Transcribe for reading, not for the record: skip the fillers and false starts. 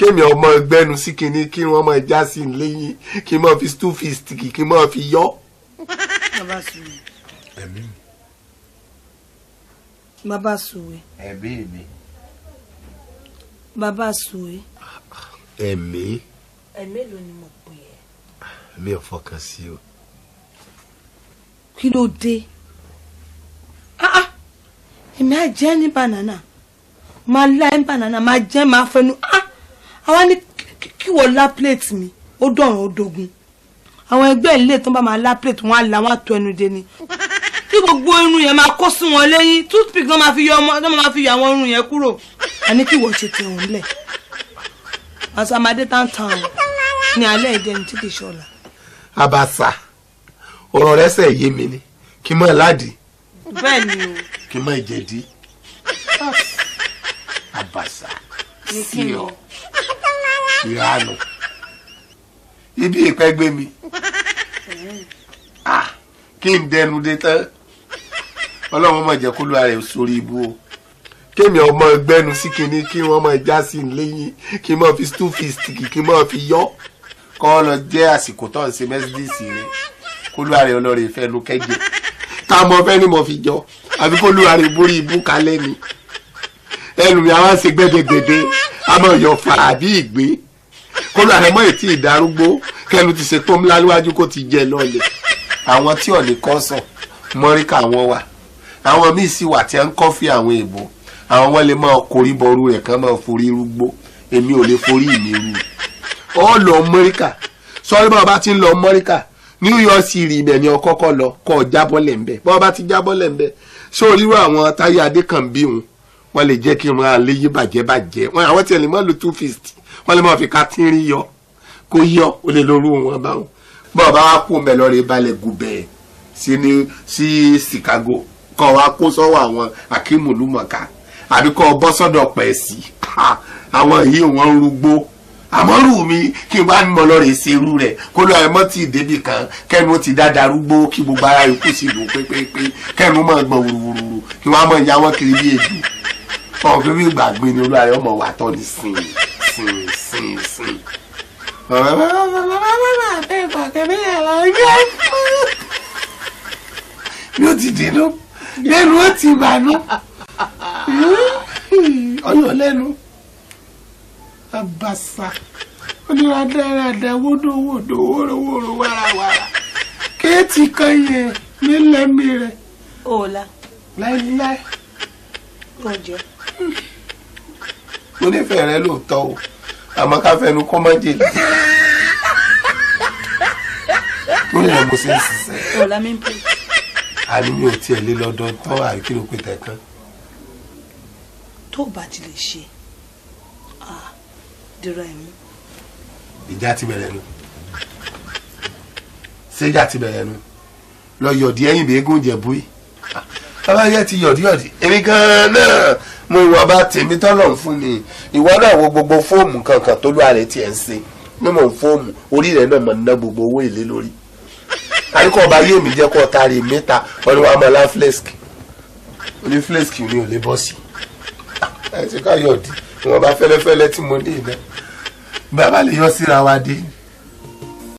kémi ọmọ ẹgbẹ́nu sí kinní kí wọ́n máa já sí lẹ́yìn kí n máa fi two fist kí n máa fi yọ. Baba Suwe. Ẹ̀mí. Baba Suwe. Ẹ̀mí mi. Baba Suwe. Ẹ̀mí. Ẹ̀mí ló ni mo pè é. Mi ò fọkàn sí o. Kí ló dé? Èmi á jẹ ní banana. Máa lá ní banana, máa jẹ máa fẹnu. Àwa ní kí wọ́n lá plate mi. Ó dọ̀rùn ó dogun. Àwọn ẹgbẹ́ ilé tó bá máa lá plate wọn á la wọn á tó ẹnu dé ni. Kí gbogbo irun yẹn máa kó sí wọn lẹ́yìn. Toothpick náà máa fi yọ ọmọ, náà máa fi yọ àwọn irun yẹn kúrò. Àní kí wọ́n ṣe tẹ̀ wọ́n lẹ̀. Àsàmàdé tántàn ní alẹ́ ìdẹni tí kì í ṣọ̀la. Abasa ọ̀rọ̀ rẹ̀ ṣe yé mi ni kí mọ̀ ládi. Bẹ́ẹ̀ ni o. Kí mọ̀ ìjẹ̀dí. Abasa sí ọ ìrànù ibi ìpẹ́ gbé mi kí n dẹnu dé tán Ọlọ́run má jẹ́ kó lu ara ẹ̀ sórí ibú o kémi ọmọ ẹgbẹ́nu sí kinní kí wọ́n máa já sí lẹ́yìn kí n máa fi two fist kí n máa fi yọ kọ́ lọ jẹ́ àsìkò tó ń ṣe mẹ́sídìsì rẹ̀ kó lu ara ẹ̀ ọlọ́rẹ̀ ìfẹ́ ló kẹ́jẹ́ tá a mọ fẹ́ ni mo fi jọ àbí kó lu ara ẹ̀ borí ibú kalẹ́ ni ẹnu mi àwọn ṣe gbẹ́dẹ́gbẹ́dẹ́ a máa yọ fara bí ìgbín kó lu ara ẹ̀ mọ́ ètí ìdarúgbó kẹnu ti ṣe tó ńlá níwájú kó ti jẹ lọ́lẹ̀ àwọn tí ò ní kọ́sàn mọ́ríkà wọn wà àwọn míì sì wà tí a ń kọ́fí àwọn èèbò àwọn wọn lè máa korí bọrú rẹ̀ kán máa forí rúgbó èmi ò lè forí mi rú ọ lọ mọ́ríkà sọ́rí bá bá ti ń lọ mọ́ríkà New York City ibẹ̀ ni ọkọ́kọ́ lọ kọ́ jábọ́lẹ̀ ń bẹ̀ bá bá ti jábọ́lẹ̀ ń bẹ̀ ṣé orírú àwọn táyé adé kan bí wọn wọn lè jẹ́ kí wọn alẹ́ yí bàjẹ́ wọn àwọn tí ẹ lè má lo two fist wọn lè má fi ká tínrín yọ kó yọ ó lè lórú wọn báwọn bá bá wá kó mẹ́ lọ́rẹ́ balẹ̀ gùbẹ̀ sí Chicago kọ́ wa kó sọ́wọ́ àwọn akímùlùmọ̀ká àbí kọ́ bọ́ sọ́dọ̀ pẹ̀sì àwọn yìí wọ́n rúgbó àmọ́rù mi kí n bá ní mọ́ lọ́rẹ̀ ìṣerú rẹ̀ kó lọ ẹ̀mọ́ tí ìdébì kan kẹ́nu ti dáadáa rúgbó kí gbogbo ara ikú sí ìlú pépépé kẹ́nu mọ́ gbọ̀n wùrùwùrù kí wọ́n á mọ̀ ìyá wọn kiri bí èjù ọ̀hún fún mi gbàgbé ni olúwa rẹ̀ ọmọ wà tọ́ ni sìn. mi ò ti dènà lẹ́nu ó ti bànú ọyọ lẹ́nu Abasa oníradàradà wódòwódò wórówóró wàràwàrà kéètì kan yẹ nílẹ̀mí rẹ̀. Ọ̀la. láíláí. Ọjọ́. mo nífẹ̀ẹ́ rẹ lóòótọ́ o àmọ́ ká fẹnu kọ́ má jèlé. lórí ẹ̀ mo ṣe ń ṣiṣẹ́. Ọ̀la mi ń pè. àní mi ò tiẹ̀ lé lọ́dọ̀ tọ́ àríkí ló pé tẹ̀kan. Tó bá ti lè ṣe dira ẹ̀mú. ìjà ti bẹ̀rẹ̀ nu ṣéjà ti bẹ̀rẹ̀ nu lọ yọ̀dí ẹ̀yìn bí eégún jẹ̀bú yìí bàbá yẹ ti yọ̀dí èmi gan-an náà mo wọ bá tèmi tọ́lọ̀ fún mi ìwọ náà wo gbogbo fóòmù kankan tó lù àrẹ tiẹ̀ ń ṣe mímọ̀ fóòmù orí rẹ̀ náà mọ̀ ná gbogbo owó èlé lórí àríkọ́ ọba yé mi jẹ́ kó tari mẹ́ta wọn ni wọ́n á mọ̀ lá flesk oní flesk mi ò lè bọ́ sí ẹ̀ ṣe ká yọ̀dí ìwọ̀n bá fẹ́lẹ́fẹ́lẹ́ tí mo dé iná bàbá lè yọ síra wa dé